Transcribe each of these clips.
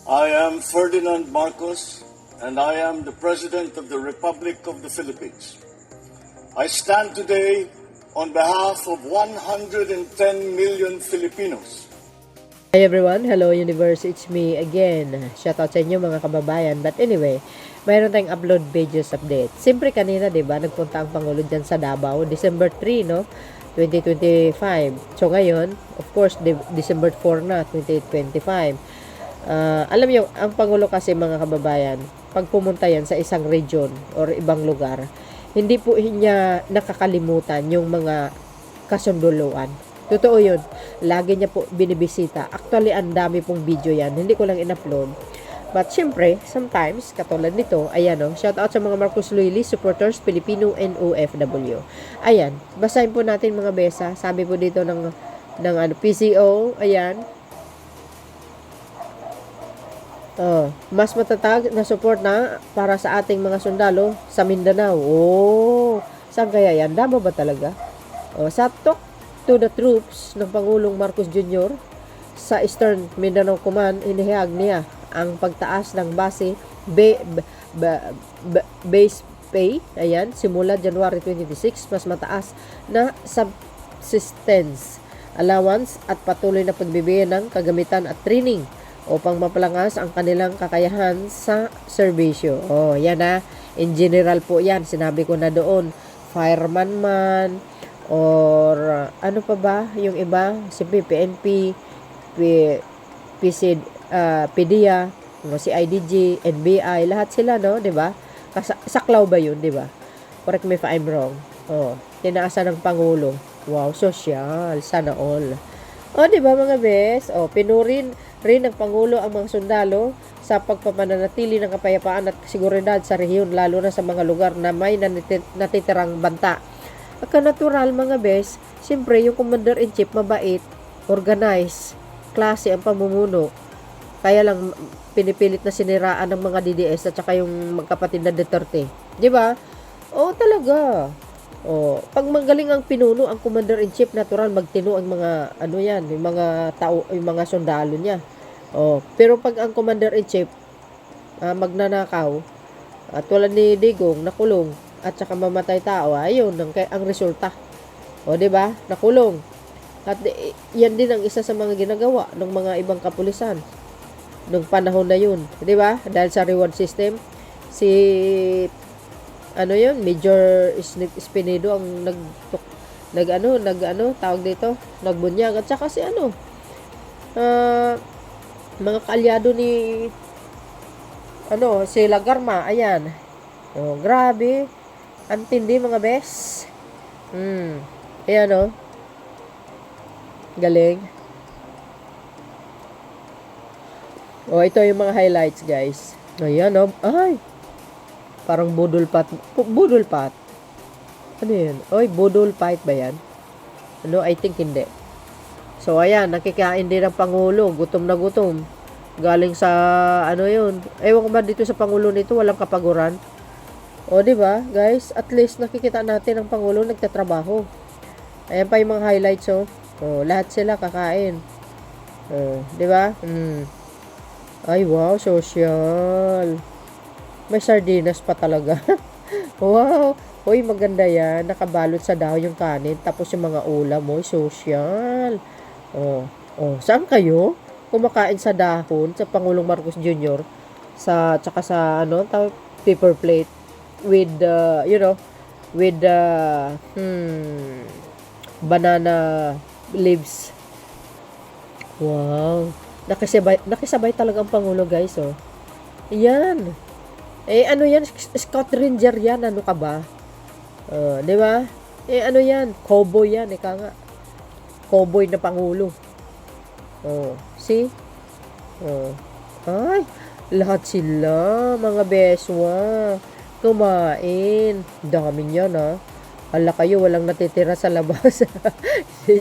I am Ferdinand Marcos, and I am the President of the Republic of the Philippines. I stand today on behalf of 110 million Filipinos. Hi everyone, hello universe, it's me again. Shoutout sa inyo mga kababayan. But anyway, mayroon tayong upload videos update. Siyempre kanina, 'di ba, nagpunta ang Pangulo diyan sa Davao, December 3, no? 2025. So ngayon, of course, December 4 na, 2025. Alam niyo, ang Pangulo kasi mga kababayan, pag pumunta yan sa isang region or ibang lugar, hindi po niya nakakalimutan yung mga kasunduluan. Totoo yun. Lagi niya po binibisita. Actually, ang dami pong video yan. Hindi ko lang in-upload. But syempre, sometimes, katulad nito, ayan o, shout out sa mga Marcos Loyalty supporters, Filipino and OFW. Ayan, basahin po natin mga besa. Sabi po dito ng PCO, ayan. Mas matatag na support na para sa ating mga sundalo sa Mindanao. Saan kaya yan? Davao ba talaga? Sa talk to the troops ng Pangulong Marcos Jr. sa Eastern Mindanao Command, inihayag niya ang pagtaas ng base base pay, ayan, simula January 26, mas mataas na subsistence allowance at patuloy na pagbibigay ng kagamitan at training upang mapalangas ang kanilang kakayahan sa serbisyo. Yan na. In general po yan. Sinabi ko na doon. Fireman man, or ano pa ba? Yung iba, si PNP, PDEA, si IDG, NBI, lahat sila, no? Diba? Saklaw ba yun, diba? Correct me if I'm wrong. Tinaasan ng Pangulo. Wow, social. Sana all. Diba mga bes? Pinurin rin ng Pangulo ang mga sundalo sa pagpapananatili ng kapayapaan at seguridad sa rehiyon, lalo na sa mga lugar na may natitirang banta. Natural mga bes, siyempre yung Commander-in-Chief mabait, organized, klase ang pamumuno. Kaya lang pinipilit na siniraan ng mga DDS at saka yung magkapatid na Duterte. Di ba? Talaga. Pag magaling ang pinuno, ang Commander-in-Chief, natural magtino ang mga yung mga tao, yung mga sundalo niya. Pero pag ang Commander-in-Chief magnanakaw, at tulad ni Digong nakulong at saka mamatay tao, ayun ang resulta. Di ba? Nakulong. At yan din ang isa sa mga ginagawa ng mga ibang kapulisan nung panahon na yun. Di ba? Dahil sa reward system, si Major Espinedo ang tawag dito, nagbunyag, at saka si mga kaalyado ni si Lagarma, ayan. Grabe, antindi mga bes. Ayan galing. Ito yung mga highlights, guys. Ayan ay, parang budol pat. Ano yun? Budol fight ba yan? I think hindi. So, ayan, nakikain din ang Pangulo. Gutom na gutom. Galing sa, yun. Ewan ko ba dito sa Pangulo nito, walang kapaguran. Diba, guys? At least nakikita natin ang Pangulo nagtatrabaho. Ayan pa yung mga highlights, lahat sila kakain. Diba? Ay, wow, social. May sardinas pa talaga. Wow. Maganda yan. Nakabalot sa dahon yung kanin. Tapos yung mga ulam mo, social. Saan kayo? Kumakain sa dahon sa Pangulong Marcos Jr. Tsaka sa, paper plate with, with banana leaves. Wow. Nakisabay talaga ang Pangulo, guys, Yan. Yan? Scout Ranger yan. Ano ka ba? Di ba? Yan? Cowboy yan. Ika nga. Cowboy na Pangulo. See? Ay, lahat sila, mga beswa. Kumain. Dami niyan, Ala kayo, walang natitira sa labas.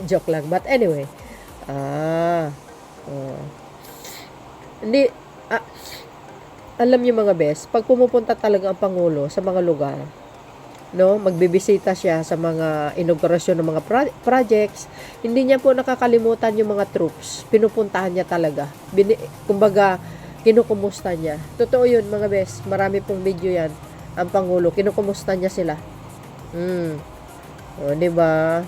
Joke lang. But anyway. Hindi, alam niyo mga bes, pag pumupunta talaga ang Pangulo sa mga lugar, magbibisita siya sa mga inaugurasyon ng mga projects, hindi niya po nakakalimutan yung mga troops. Pinupuntahan niya talaga. Kumbaga, kinukumusta niya. Totoo yun, mga bes. Marami pong video yan. Ang Pangulo, kinukumusta niya sila. O, diba?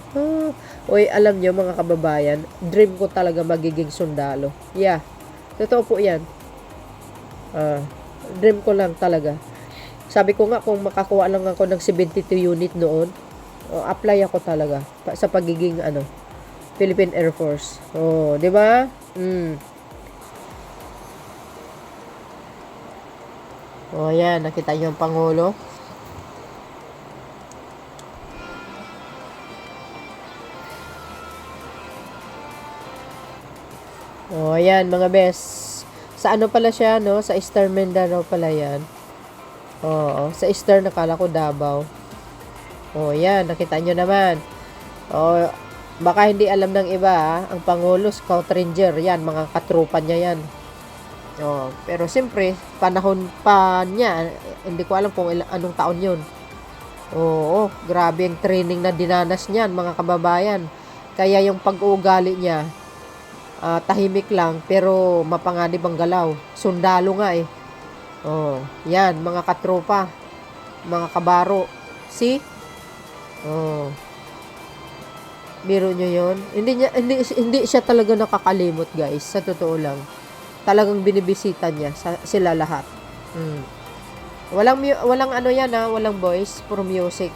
Uy, alam nyo, mga kababayan, dream ko talaga magiging sundalo. Yeah. Totoo po yan. Dream ko lang talaga. Sabi ko nga, kung makakuha lang ako ng 72 unit noon, apply ako talaga sa pagiging, Philippine Air Force. Oh, di ba? Oh, yan. Nakita niyo ang Pangulo. Oh, yan, mga best. Sa ano pala siya, no? Sa Eastern Mindanao pala yan. Oo, sa Eastern, nakala ko Davao. Oh, yan. Nakita nyo naman. Oh, baka hindi alam ng iba, ang Pangulo, Scout Ranger. Yan, mga katrupa niya yan. Oh, pero siyempre, panahon pa niya, hindi ko alam kung anong taon yun. Oo, grabe ang training na dinanas niyan, mga kababayan. Kaya yung pag-uugali niya, tahimik lang, pero mapanganib ang galaw. Sundalo nga eh. Oh, yan, mga katropa, mga kabaro. See? Oh. Biro nyo yun? Hindi siya talaga nakakalimot, guys. Sa totoo lang. Talagang binibisita niya sila lahat. Walang ano yan walang voice, puro music.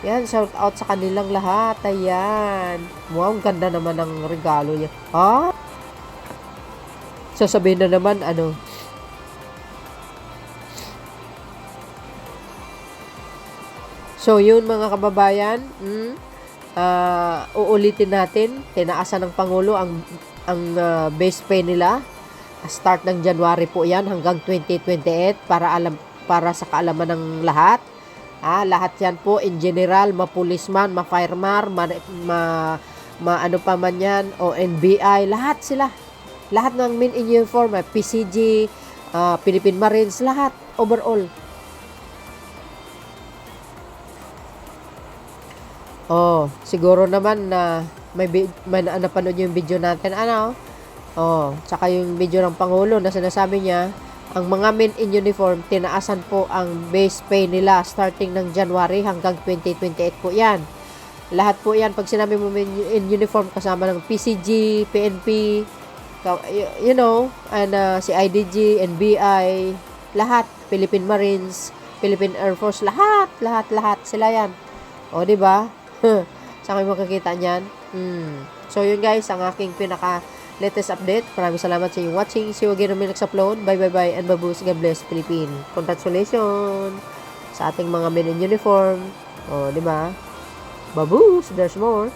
Yan, shout out sa kanilang lahat. Ayan. Wow, ang ganda naman ng regalo niya. Sasabihin na naman, So, yun mga kababayan, uulitin natin, tinaasan ng Pangulo ang base pay nila. Start ng January po yan hanggang 2028 para sa kaalaman ng lahat. Lahat yan po, in general, ma-policeman, ma-fireman, ano pa man yan, o NBI, lahat sila. Lahat ng men in uniform, PCG, Philippine Marines, lahat, overall. Oh, siguro naman na may napanood yung video natin, tsaka yung video ng Pangulo na sinasabi niya, ang mga men in uniform, tinaasan po ang base pay nila starting ng January hanggang 2028 po yan. Lahat po yan, pag sinabi mo men in uniform, kasama ng PCG, PNP, and si IDG, NBI, lahat, Philippine Marines, Philippine Air Force, lahat sila yan. O, diba? Saan kayo makakita niyan? So, yun guys, ang aking latest update. Maraming salamat sa inyong watching. See you again on my next upload. Bye. And babush. God bless Philippines. Congratulations sa ating mga men in uniform. O, diba? Babush. There's more.